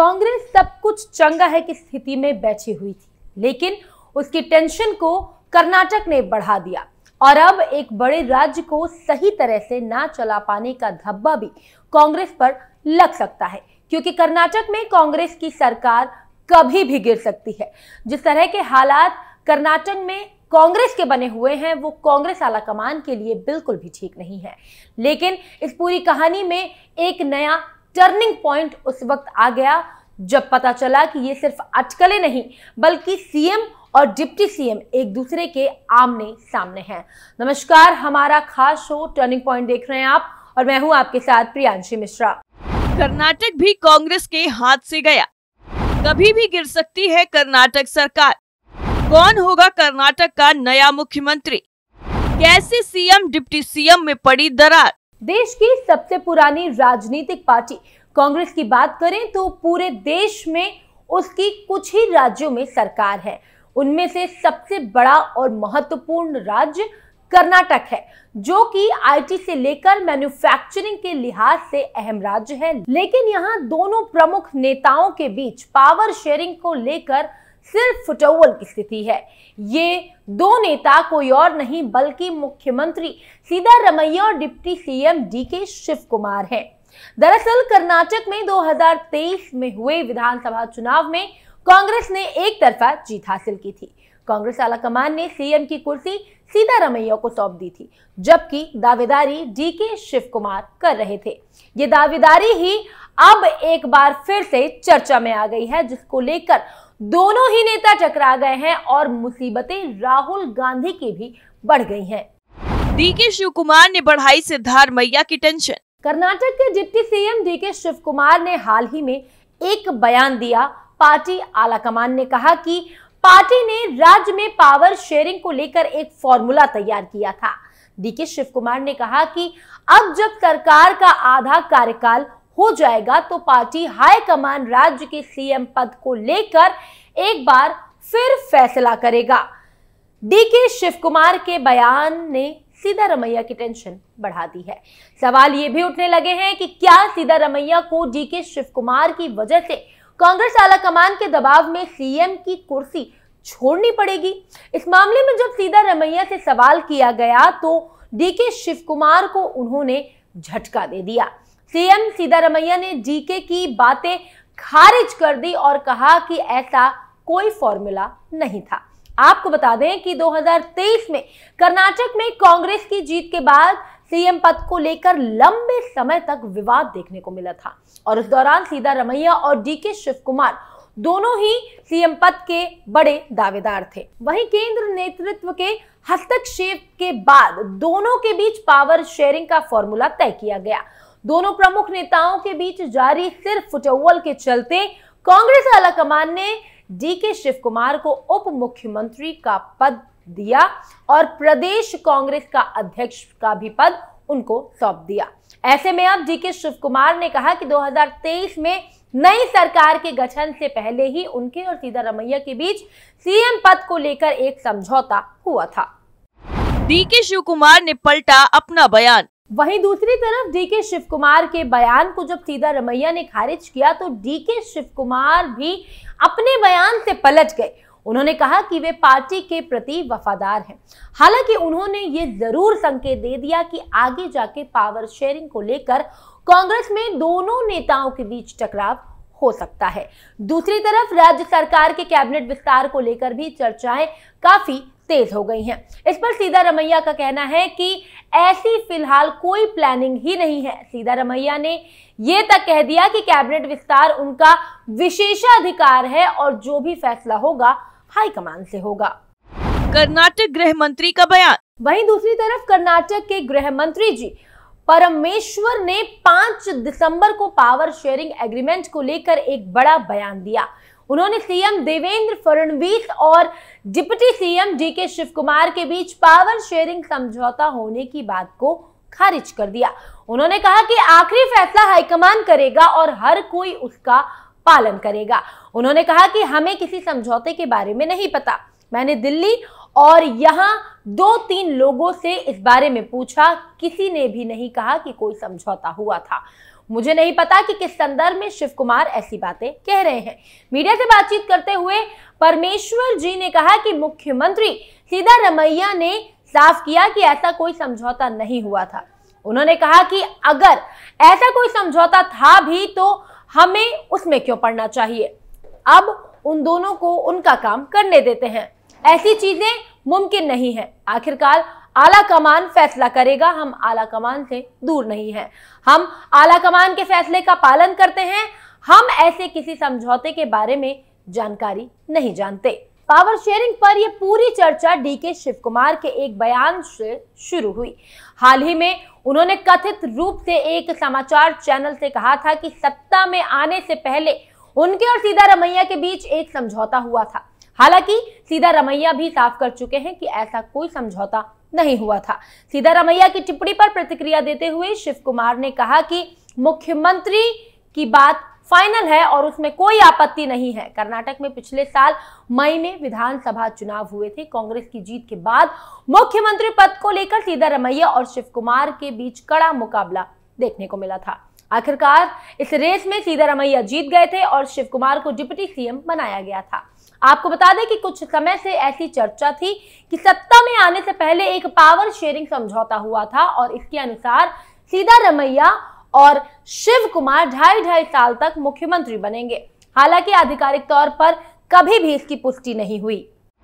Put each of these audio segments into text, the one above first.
कांग्रेस सब कुछ चंगा है की स्थिति में बैठी हुई थी, लेकिन उसकी टेंशन को कर्नाटक ने बढ़ा दिया और अब एक बड़े राज्य को सही तरह से ना चला पाने का धब्बा भी कांग्रेस पर लग सकता है, क्योंकि कर्नाटक में कांग्रेस की सरकार कभी भी गिर सकती है। जिस तरह के हालात कर्नाटक में कांग्रेस के बने हुए हैं वो कांग्रेस आलाकमान के लिए बिल्कुल भी ठीक नहीं है। लेकिन इस पूरी कहानी में एक नया टर्निंग पॉइंट उस वक्त आ गया जब पता चला कि ये सिर्फ अटकलें नहीं बल्कि सीएम और डिप्टी सीएम एक दूसरे के आमने सामने हैं। नमस्कार, हमारा खास शो टर्निंग पॉइंट देख रहे हैं आप और मैं हूं आपके साथ प्रियांशी मिश्रा। कर्नाटक भी कांग्रेस के हाथ से गया, कभी भी गिर सकती है कर्नाटक सरकार। कौन होगा कर्नाटक का नया मुख्यमंत्री? कैसे सीएम डिप्टी सीएम में पड़ी दरार? देश की सबसे पुरानी राजनीतिक पार्टी कांग्रेस की बात करें तो पूरे देश में उसकी कुछ ही राज्यों में सरकार है। उनमें से सबसे बड़ा और महत्वपूर्ण राज्य कर्नाटक है, जो कि आईटी से लेकर मैन्युफैक्चरिंग के लिहाज से अहम राज्य है। लेकिन यहाँ दोनों प्रमुख नेताओं के बीच पावर शेयरिंग को लेकर सिर्फ फुटबॉल की स्थिति है। ये दो नेता कोई और नहीं बल्कि मुख्यमंत्री सिद्धारमैया और deputy CM DK Shivakumar हैं। दरअसल कर्नाटक में 2023 में हुए विधानसभा चुनाव में कांग्रेस ने एक तरफा जीत हासिल की थी। कांग्रेस आलाकमान ने सीएम की कुर्सी सिद्धारमैया को सौंप दी थी, जबकि दावेदारी डीके शिव कुमार कर रहे थे। ये दावेदारी ही अब एक बार फिर से चर्चा में आ गई है, जिसको लेकर दोनों ही नेता टकरा गए हैं और मुसीबतें राहुल गांधी की भी बढ़ गई हैं। डीके शिव कुमार ने बढ़ाई सिद्धारमैया की टेंशन। कर्नाटक के deputy CM DK Shivakumar ने हाल ही में एक बयान दिया। पार्टी आलाकमान ने कहा कि पार्टी ने राज्य में पावर शेयरिंग को लेकर एक फॉर्मूला तैयार किया था। डीके शिव कुमार ने कहा कि अब जब सरकार का आधा कार्यकाल हो जाएगा तो पार्टी हाईकमान राज्य के सीएम पद को लेकर एक बार फिर फैसला करेगा। डीके शिव कुमार के बयान ने सिद्धारमैया की टेंशन बढ़ा दी है। सवाल ये भी उठने लगे हैं कि क्या सिद्धारमैया को डीके शिव कुमार की वजह से कांग्रेस आलाकमान के दबाव में सीएम की कुर्सी छोड़नी पड़ेगी। इस मामले में जब सिद्धारमैया से सवाल किया गया तो डीके शिव कुमार को उन्होंने झटका दे दिया। सीएम सिद्धारमैया ने डीके की बातें खारिज कर दी और कहा कि ऐसा कोई फॉर्मूला नहीं था। आपको बता दें कि 2023 में कर्नाटक में कांग्रेस की जीत के बाद सीएम पद को लेकर लंबे समय तक विवाद देखने को मिला था और उस दौरान सिद्धारमैया और डीके शिव कुमार दोनों ही सीएम पद के बड़े दावेदार थे। वहीं केंद्र नेतृत्व के हस्तक्षेप के बाद दोनों के बीच पावर शेयरिंग का फॉर्मूला तय किया गया। दोनों प्रमुख नेताओं के बीच जारी सिर्फ फुटबॉल के चलते कांग्रेस आलाकमान ने डीके शिव कुमार को उप मुख्यमंत्री का पद दिया और प्रदेश कांग्रेस का अध्यक्ष का भी पद उनको सौंप दिया। ऐसे में अब डीके शिव कुमार ने कहा कि 2023 में नई सरकार के गठन से पहले ही उनके और सिद्धारमैया के बीच सीएम पद को लेकर एक समझौता हुआ था। डीके शिव कुमार ने पलटा अपना बयान। वहीं दूसरी तरफ डीके शिव कुमार के बयान को जब सिद्धारमैया ने खारिज किया तो डीके शिव कुमार भी अपने बयान से पलट गए। उन्होंने कहा कि वे पार्टी के प्रति वफादार हैं। हालांकि उन्होंने ये जरूर संकेत दे दिया कि आगे जाके पावर शेयरिंग को लेकर कांग्रेस में दोनों नेताओं के बीच टकराव हो सकता है। दूसरी तरफ राज्य सरकार के कैबिनेट विस्तार को लेकर भी चर्चाएं काफी तेज हो गई हैं। इस पर सिद्धारमैया का कहना है कि ऐसी फिलहाल कोई प्लानिंग ही नहीं है। सिद्धारमैया ने ये तक कह दिया कि कैबिनेट विस्तार उनका विशेषाधिकार है और जो भी फैसला होगा हाईकमान से होगा। कर्नाटक गृह मंत्री का बयान। वहीं दूसरी तरफ कर्नाटक के गृह मंत्री जी परमेश्वर ने 5 दिसंबर को पावर शेयरिंग एग्रीमेंट को लेकर एक बड़ा बयान दिया। उन्होंने सीएम देवेंद्र फडणवीस और deputy CM DK Shivakumar के बीच पावर शेयरिंग समझौता होने की बात को खारिज कर दिया। उन्होंने कहा कि आखिरी फैसला हाईकमान करेगा और हर कोई उसका पालन करेगा। उन्होंने कहा कि हमें किसी समझौते के बारे में नहीं पता। मैंने दिल्ली और यहाँ 2-3 लोगों से इस बारे में पूछा, किसी ने भी नहीं कहा कि कोई समझौता हुआ था। मुझे नहीं पता कि किस संदर्भ में शिव कुमार ऐसी बातें कह रहे हैं। मीडिया से बातचीत करते हुए परमेश्वर जी ने कहा कि मुख्यमंत्री सिद्धारमैया ने साफ किया कि ऐसा कोई समझौता नहीं हुआ था। उन्होंने कहा कि अगर ऐसा कोई समझौता था भी तो हमें उसमें क्यों पड़ना चाहिए। अब उन दोनों को उनका काम करने देते हैं। ऐसी चीजें मुमकिन नहीं है। आखिरकार आला कमान फैसला करेगा। हम आला कमान से दूर नहीं हैं। हम आला कमान के फैसले का पालन करते हैं। हम ऐसे किसी समझौते के बारे में जानकारी नहीं जानते। पावर शेयरिंग पर यह पूरी चर्चा डीके शिव कुमार के एक बयान से शुरू हुई। हाल ही में उन्होंने कथित रूप से एक समाचार चैनल से कहा था कि सत्ता में आने से पहले उनके और सिद्धारमैया के बीच एक समझौता हुआ था। हालांकि सिद्धारमैया भी साफ कर चुके हैं कि ऐसा कोई समझौता नहीं हुआ था। सिद्धारमैया की टिप्पणी पर प्रतिक्रिया देते हुए शिव कुमार ने कहा कि मुख्यमंत्री की बात फाइनल है और उसमें कोई आपत्ति नहीं है। कर्नाटक में पिछले साल मई में विधानसभा चुनाव हुए थे। कांग्रेस की जीत के बाद मुख्यमंत्री पद को लेकर सिद्धारमैया और शिव कुमार के बीच कड़ा मुकाबला देखने को मिला था। आखिरकार इस रेस में सिद्धारमैया जीत गए थे और शिव कुमार को डिप्टी सीएम बनाया गया था। आपको बता दें कि कुछ समय से ऐसी चर्चा थी कि सत्ता में आने से पहले एक पावर शेयरिंग समझौता हुआ था और इसके अनुसार सिद्धारमैया और शिव कुमार 2.5 साल तक मुख्यमंत्री बनेंगे। हालांकि आधिकारिक तौर पर कभी भी इसकी पुष्टि नहीं हुई।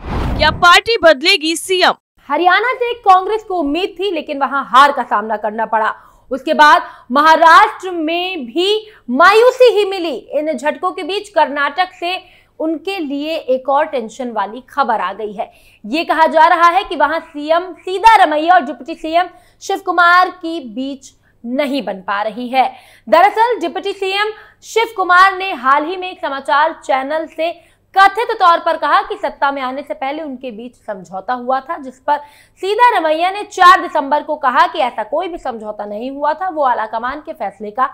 क्या पार्टी बदलेगी सीएम? हरियाणा से कांग्रेस को उम्मीद थी, लेकिन वहां हार का सामना करना पड़ा। उसके बाद महाराष्ट्र में भी मायूसी ही मिली। इन झटकों के बीच कर्नाटक से उनके लिए एक और टेंशन वाली खबर आ गई है। ये कहा जा रहा है कि वहां सीएम सिद्धारमैया और डिप्टी सीएम शिव कुमार की बीच नहीं बन पा रही है। दरअसल डिप्टी सीएम शिव कुमार ने हाल ही में एक समाचार चैनल से कथित तौर पर कहा कि सत्ता में आने से पहले उनके बीच समझौता हुआ था, जिस पर सिद्धारमैया ने 4 दिसंबर को कहा कि ऐसा कोई भी समझौता नहीं हुआ था, वो आलाकमान के फैसले का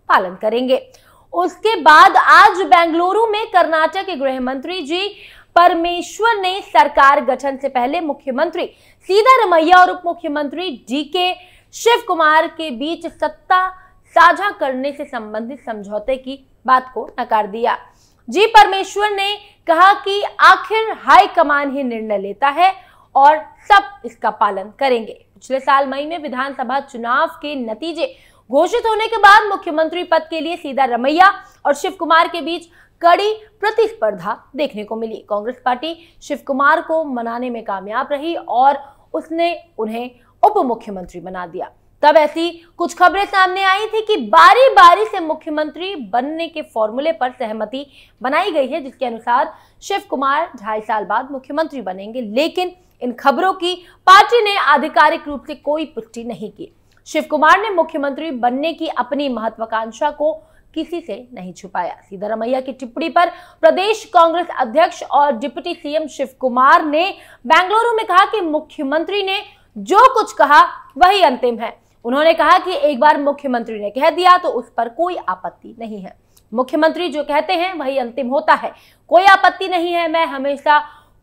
पालन करेंगे। उसके बाद आज बेंगलुरु में कर्नाटक के गृह मंत्री जी परमेश्वर ने सरकार गठन से पहले मुख्यमंत्री सिद्धारमैया और उप मुख्यमंत्री डीके शिव कुमार के बीच सत्ता साझा करने से संबंधित समझौते की बात को नकार दिया। जी परमेश्वर ने कहा कि आखिर हाईकमान ही निर्णय लेता है और सब इसका पालन करेंगे। पिछले साल मई में विधानसभा चुनाव के नतीजे घोषित होने के बाद मुख्यमंत्री पद के लिए सिद्धारमैया और शिव कुमार के बीच कड़ी प्रतिस्पर्धा देखने को मिली। कांग्रेस पार्टी शिव कुमार को मनाने में कामयाब रही और उसने उन्हें उप मुख्यमंत्री बना दिया। तब ऐसी कुछ खबरें सामने आई थी कि बारी बारी से मुख्यमंत्री बनने के फॉर्मूले पर सहमति बनाई गई है, जिसके अनुसार शिव कुमार 2.5 साल बाद मुख्यमंत्री बनेंगे। लेकिन इन खबरों की पार्टी ने आधिकारिक रूप से कोई पुष्टि नहीं की। शिव कुमार ने मुख्यमंत्री बनने की अपनी महत्वाकांक्षा को किसी से नहीं छुपाया। सिद्धारमैया की टिप्पणी पर प्रदेश कांग्रेस अध्यक्ष और डिप्टी सीएम शिव कुमार ने बेंगलुरु में कहा कि मुख्यमंत्री ने जो कुछ कहा वही अंतिम है। उन्होंने कहा कि एक बार मुख्यमंत्री ने कह दिया तो उस पर कोई आपत्ति नहीं है। मुख्यमंत्री जो कहते हैं वही अंतिम होता है, कोई आपत्ति नहीं है। मैं हमेशा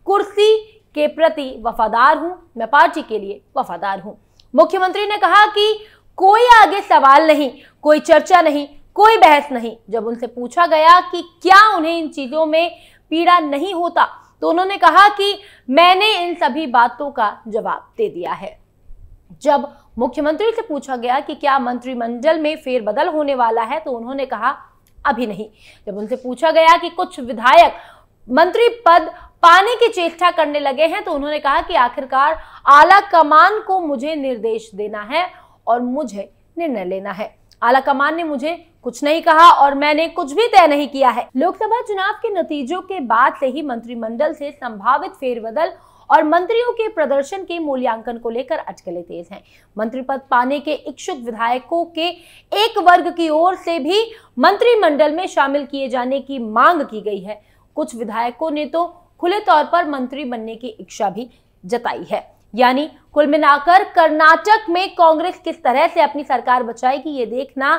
कुर्सी के प्रति वफादार हूं, मैं पार्टी के लिए वफादार हूं। मुख्यमंत्री ने कहा कि कोई आगे सवाल नहीं, कोई चर्चा नहीं, कोई बहस नहीं। जब उनसे पूछा गया कि क्या उन्हें इन चीजों में पीड़ा नहीं होता, तो उन्होंने कहा कि मैंने इन सभी बातों का जवाब दे दिया है। जब मुख्यमंत्री से पूछा गया कि क्या मंत्रिमंडल में फेरबदल होने वाला है, तो उन्होंने कहा अभी नहीं। जब उनसे पूछा गया कि कुछ विधायक मंत्री पद पाने की चेष्टा करने लगे हैं, तो उन्होंने कहा कि आखिरकार आला कमान को मुझे निर्देश देना है और मुझे निर्णय लेना है। आला कमान ने मुझे कुछ नहीं कहा और मैंने कुछ भी तय नहीं किया है। लोकसभा चुनाव के नतीजों के बाद से ही मंत्रिमंडल से संभावित फेरबदल और मंत्रियों के प्रदर्शन के मूल्यांकन को लेकर अटकलें तेज हैं। मंत्री पद पाने के इच्छुक विधायकों के एक वर्ग की ओर से भी मंत्रिमंडल में शामिल किए जाने की मांग की गई है। कुछ विधायकों ने तो खुले तौर पर मंत्री बनने की इच्छा भी जताई है। यानी कुल मिलाकर कर्नाटक में कांग्रेस किस तरह से अपनी सरकार बचाएगी, ये देखना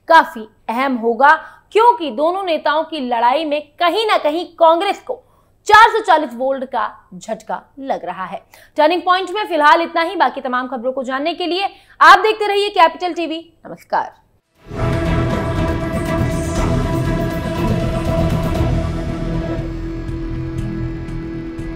काफी अहम होगा, क्योंकि दोनों नेताओं की लड़ाई में कहीं ना कहीं कांग्रेस को 440 वोल्ट का झटका लग रहा है। टर्निंग पॉइंट में फिलहाल इतना ही। बाकी तमाम खबरों को जानने के लिए आप देखते रहिए कैपिटल टीवी। नमस्कार।